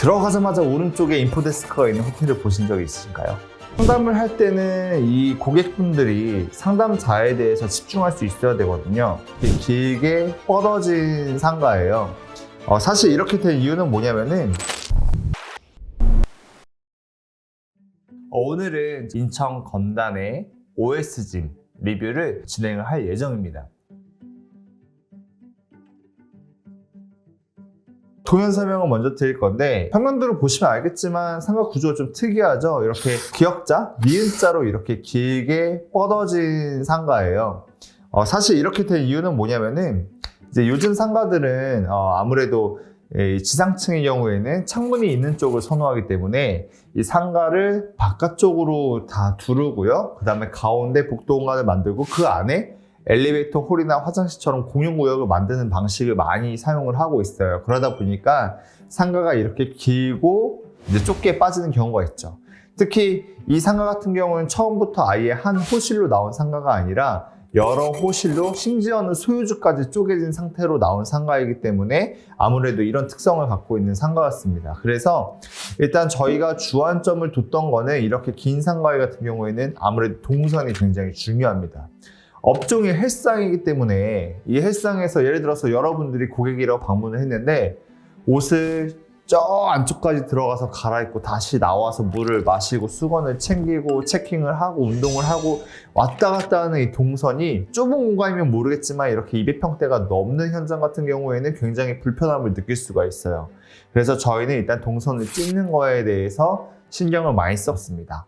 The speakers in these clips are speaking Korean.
들어가자마자 오른쪽에 인포데스크가 있는 호텔을 보신 적이 있으신가요? 상담을 할 때는 이 고객분들이 상담자에 대해서 집중할 수 있어야 되거든요. 길게 뻗어진 상가예요. 사실 이렇게 된 이유는 뭐냐면은 오늘은 인천 건단의 OS짐 리뷰를 진행을 할 예정입니다. 도면 설명을 먼저 드릴 건데, 평면도를 보시면 알겠지만 상가 구조가 좀 특이하죠. 이렇게 기역자, 니은자로 이렇게 길게 뻗어진 상가예요. 사실 이렇게 된 이유는 뭐냐면은 이제 요즘 상가들은 아무래도 지상층의 경우에는 창문이 있는 쪽을 선호하기 때문에 이 상가를 바깥쪽으로 다 두르고요. 그 다음에 가운데 복도 공간을 만들고 그 안에 엘리베이터 홀이나 화장실처럼 공용구역을 만드는 방식을 많이 사용을 하고 있어요. 그러다 보니까 상가가 이렇게 길고 이제 좁게 빠지는 경우가 있죠. 특히 이 상가 같은 경우는 처음부터 아예 한 호실로 나온 상가가 아니라 여러 호실로 심지어는 소유주까지 쪼개진 상태로 나온 상가이기 때문에 아무래도 이런 특성을 갖고 있는 상가 같습니다. 그래서 일단 저희가 주안점을 뒀던 거는 이렇게 긴 상가 같은 경우에는 아무래도 동선이 굉장히 중요합니다. 업종이 헬스장이기 때문에 이 헬스장에서 예를 들어서 여러분들이 고객이라고 방문을 했는데 옷을 저 안쪽까지 들어가서 갈아입고 다시 나와서 물을 마시고 수건을 챙기고 체킹을 하고 운동을 하고 왔다 갔다 하는 이 동선이 좁은 공간이면 모르겠지만 이렇게 200평대가 넘는 현장 같은 경우에는 굉장히 불편함을 느낄 수가 있어요. 그래서 저희는 일단 동선을 찍는 거에 대해서 신경을 많이 썼습니다.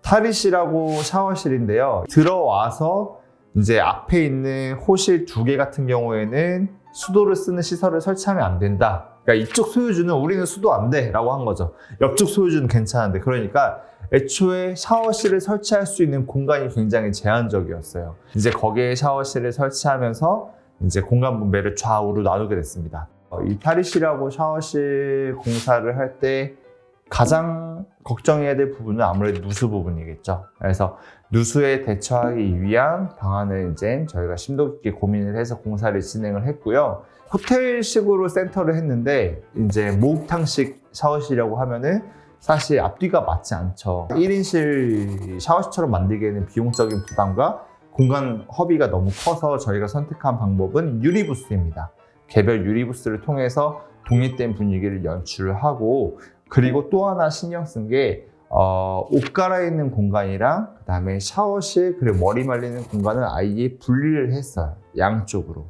탈의실하고 샤워실인데요. 들어와서 이제 앞에 있는 호실 2개 같은 경우에는 수도를 쓰는 시설을 설치하면 안 된다. 그러니까 이쪽 소유주는 우리는 수도 안 돼 라고 한 거죠. 옆쪽 소유주는 괜찮은데, 그러니까 애초에 샤워실을 설치할 수 있는 공간이 굉장히 제한적이었어요. 이제 거기에 샤워실을 설치하면서 이제 공간 분배를 좌우로 나누게 됐습니다. 이 탈의실하고 샤워실 공사를 할 때 가장 걱정해야 될 부분은 아무래도 누수 부분이겠죠. 그래서 누수에 대처하기 위한 방안을 이제 저희가 심도 깊게 고민을 해서 공사를 진행을 했고요. 호텔식으로 센터를 했는데 이제 목욕탕식 샤워실이라고 하면은 사실 앞뒤가 맞지 않죠. 1인실 샤워실처럼 만들기에는 비용적인 부담과 공간 허비가 너무 커서 저희가 선택한 방법은 유리부스입니다. 개별 유리부스를 통해서 독립된 분위기를 연출을 하고, 그리고 또 하나 신경 쓴 게 옷 갈아입는 공간이랑 그 다음에 샤워실 그리고 머리 말리는 공간을 아예 분리를 했어요. 양쪽으로.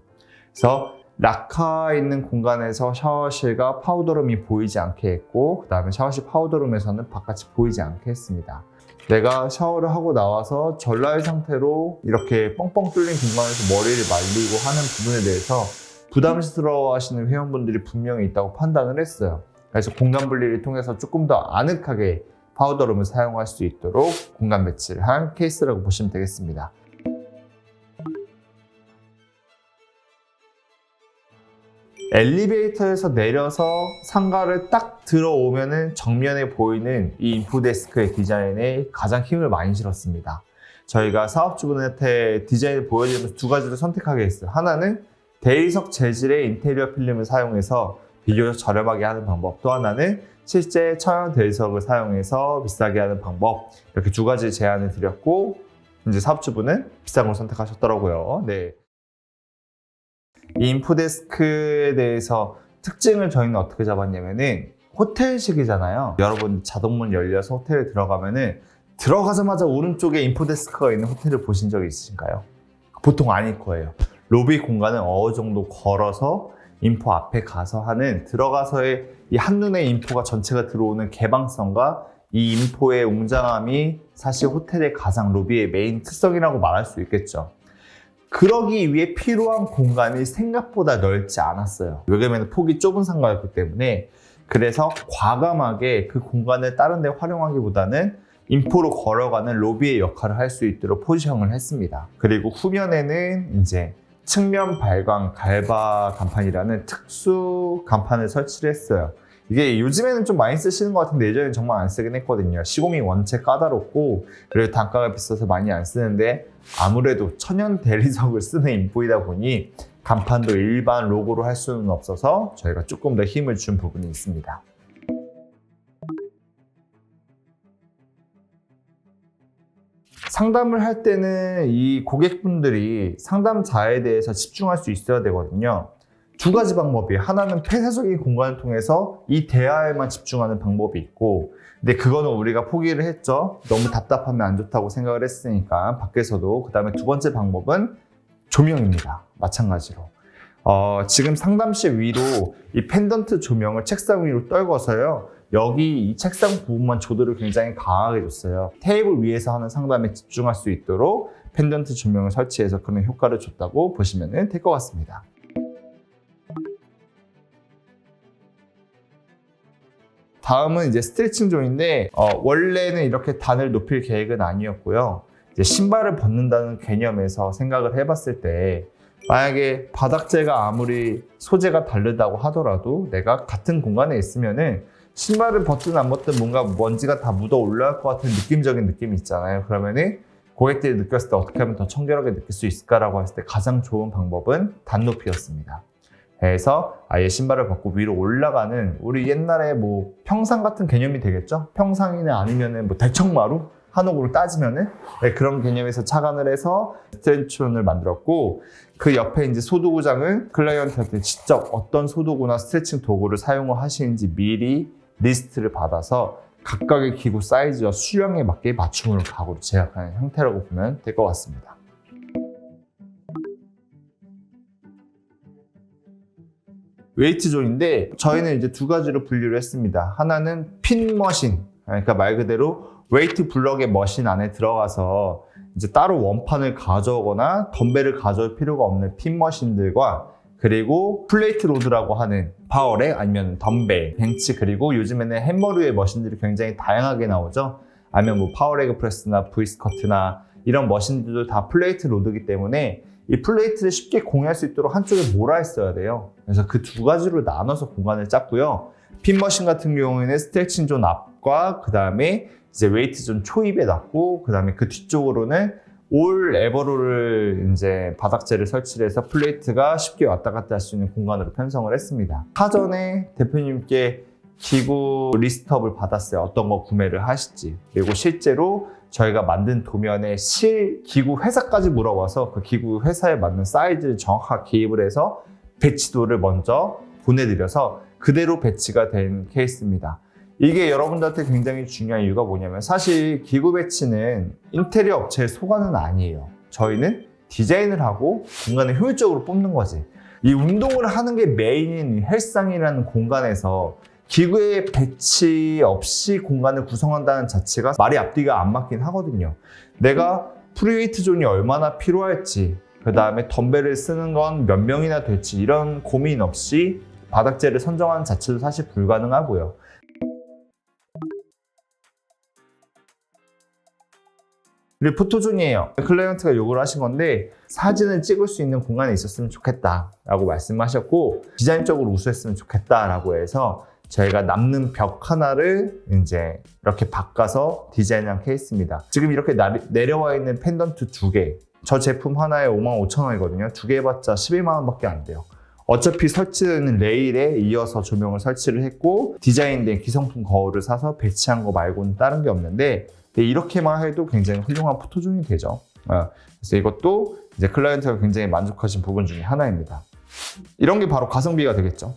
그래서 락카 있는 공간에서 샤워실과 파우더룸이 보이지 않게 했고, 그 다음에 샤워실 파우더룸에서는 바깥이 보이지 않게 했습니다. 내가 샤워를 하고 나와서 전라의 상태로 이렇게 뻥뻥 뚫린 공간에서 머리를 말리고 하는 부분에 대해서 부담스러워 하시는 회원분들이 분명히 있다고 판단을 했어요. 그래서 공간 분리를 통해서 조금 더 아늑하게 파우더룸을 사용할 수 있도록 공간 배치를 한 케이스라고 보시면 되겠습니다. 엘리베이터에서 내려서 상가를 딱 들어오면은 정면에 보이는 이 인포데스크의 디자인에 가장 힘을 많이 실었습니다. 저희가 사업주분한테 디자인을 보여드리면서 2가지를 선택하게 했어요. 하나는 대리석 재질의 인테리어 필름을 사용해서 비교적 저렴하게 하는 방법, 또 하나는 실제 천연 대리석을 사용해서 비싸게 하는 방법, 이렇게 2가지 제안을 드렸고 이제 사업주분은 비싼 걸 선택하셨더라고요. 네. 이 인포데스크에 대해서 특징을 저희는 어떻게 잡았냐면은 호텔식이잖아요. 여러분 자동문 열려서 호텔에 들어가면은 들어가자마자 오른쪽에 인포데스크가 있는 호텔을 보신 적이 있으신가요? 보통 아닐 거예요. 로비 공간은 어느 정도 걸어서 인포 앞에 가서 하는, 들어가서의 이 한눈에 인포가 전체가 들어오는 개방성과 이 인포의 웅장함이 사실 호텔의 가장 로비의 메인 특성이라고 말할 수 있겠죠. 그러기 위해 필요한 공간이 생각보다 넓지 않았어요. 왜냐면 폭이 좁은 상가였기 때문에. 그래서 과감하게 그 공간을 다른 데 활용하기보다는 인포로 걸어가는 로비의 역할을 할 수 있도록 포지션을 했습니다. 그리고 후면에는 이제 측면 발광 갈바 간판이라는 특수 간판을 설치를 했어요. 이게 요즘에는 좀 많이 쓰시는 것 같은데 예전에는 정말 안 쓰긴 했거든요. 시공이 원체 까다롭고 그리고 단가가 비싸서 많이 안 쓰는데 아무래도 천연 대리석을 쓰는 인포이다 보니 간판도 일반 로고로 할 수는 없어서 저희가 조금 더 힘을 준 부분이 있습니다. 상담을 할 때는 이 고객분들이 상담자에 대해서 집중할 수 있어야 되거든요. 두 가지 방법이에요. 하나는 폐쇄적인 공간을 통해서 이 대화에만 집중하는 방법이 있고, 근데 그거는 우리가 포기를 했죠. 너무 답답하면 안 좋다고 생각을 했으니까 밖에서도. 그 다음에 두 번째 방법은 조명입니다. 마찬가지로. 지금 상담실 위로 이 펜던트 조명을 책상 위로 떨궈서요. 여기 이 책상 부분만 조도를 굉장히 강하게 줬어요. 테이블 위에서 하는 상담에 집중할 수 있도록 펜던트 조명을 설치해서 그런 효과를 줬다고 보시면 될 것 같습니다. 다음은 이제 스트레칭 존인데 원래는 이렇게 단을 높일 계획은 아니었고요. 이제 신발을 벗는다는 개념에서 생각을 해봤을 때 만약에 바닥재가 아무리 소재가 다르다고 하더라도 내가 같은 공간에 있으면은 신발을 벗든 안 벗든 뭔가 먼지가 다 묻어 올라올 것 같은 느낌적인 느낌이 있잖아요. 그러면은 고객들이 느꼈을 때 어떻게 하면 더 청결하게 느낄 수 있을까라고 했을 때 가장 좋은 방법은 단높이였습니다. 그래서 아예 신발을 벗고 위로 올라가는 우리 옛날에 뭐 평상 같은 개념이 되겠죠? 평상이나 아니면은 뭐 대청마루? 한옥으로 따지면은 그런 개념에서 착안을 해서 스트레칭을 만들었고 그 옆에 이제 소도구장은 클라이언트한테 직접 어떤 소도구나 스트레칭 도구를 사용을 하시는지 미리 리스트를 받아서 각각의 기구 사이즈와 수량에 맞게 맞춤으로 가구를 제작하는 형태라고 보면 될 것 같습니다. 웨이트 존인데 저희는 이제 두 가지로 분류를 했습니다. 하나는 핀 머신, 그러니까 말 그대로 웨이트 블럭의 머신 안에 들어가서 이제 따로 원판을 가져오거나 덤벨을 가져올 필요가 없는 핀 머신들과 그리고 플레이트 로드라고 하는 파워렉 아니면 덤벨, 벤치 그리고 요즘에는 햄머류의 머신들이 굉장히 다양하게 나오죠. 아니면 뭐 파워레그 프레스나 V스쿼트나 이런 머신들도 다 플레이트 로드이기 때문에 이 플레이트를 쉽게 공유할 수 있도록 한쪽에 몰아 있어야 돼요. 그래서 그 두 가지로 나눠서 공간을 짰고요. 핀 머신 같은 경우에는 스트레칭 존 앞과 그 다음에 이제 웨이트 존 초입에 놨고 그 다음에 그 뒤쪽으로는 올 에버로를 이제 바닥재를 설치를 해서 플레이트가 쉽게 왔다 갔다 할 수 있는 공간으로 편성을 했습니다. 사전에 대표님께 기구 리스트업을 받았어요. 어떤 거 구매를 하실지. 그리고 실제로 저희가 만든 도면에 실 기구 회사까지 물어봐서 그 기구 회사에 맞는 사이즈를 정확하게 기입을 해서 배치도를 먼저 보내드려서 그대로 배치가 된 케이스입니다. 이게 여러분들한테 굉장히 중요한 이유가 뭐냐면 사실 기구 배치는 인테리어 업체의 소관은 아니에요. 저희는 디자인을 하고 공간을 효율적으로 뽑는 거지. 이 운동을 하는 게 메인인 헬스장이라는 공간에서 기구의 배치 없이 공간을 구성한다는 자체가 말이 앞뒤가 안 맞긴 하거든요. 내가 프리웨이트 존이 얼마나 필요할지, 그 다음에 덤벨을 쓰는 건 몇 명이나 될지 이런 고민 없이 바닥재를 선정하는 자체도 사실 불가능하고요. 그리고 포토존이에요. 클라이언트가 요구를 하신 건데 사진을 찍을 수 있는 공간에 있었으면 좋겠다라고 말씀하셨고 디자인적으로 우수했으면 좋겠다라고 해서 저희가 남는 벽 하나를 이제 이렇게 바꿔서 디자인한 케이스입니다. 지금 이렇게 내려와 있는 펜던트 2개, 저 제품 하나에 55,000원이거든요. 2개 해봤자 11만 원밖에 안 돼요. 어차피 설치되는 레일에 이어서 조명을 설치를 했고 디자인된 기성품 거울을 사서 배치한 거 말고는 다른 게 없는데 이렇게만 해도 굉장히 훌륭한 포토존이 되죠. 그래서 이것도 이제 클라이언트가 굉장히 만족하신 부분 중에 하나입니다. 이런 게 바로 가성비가 되겠죠.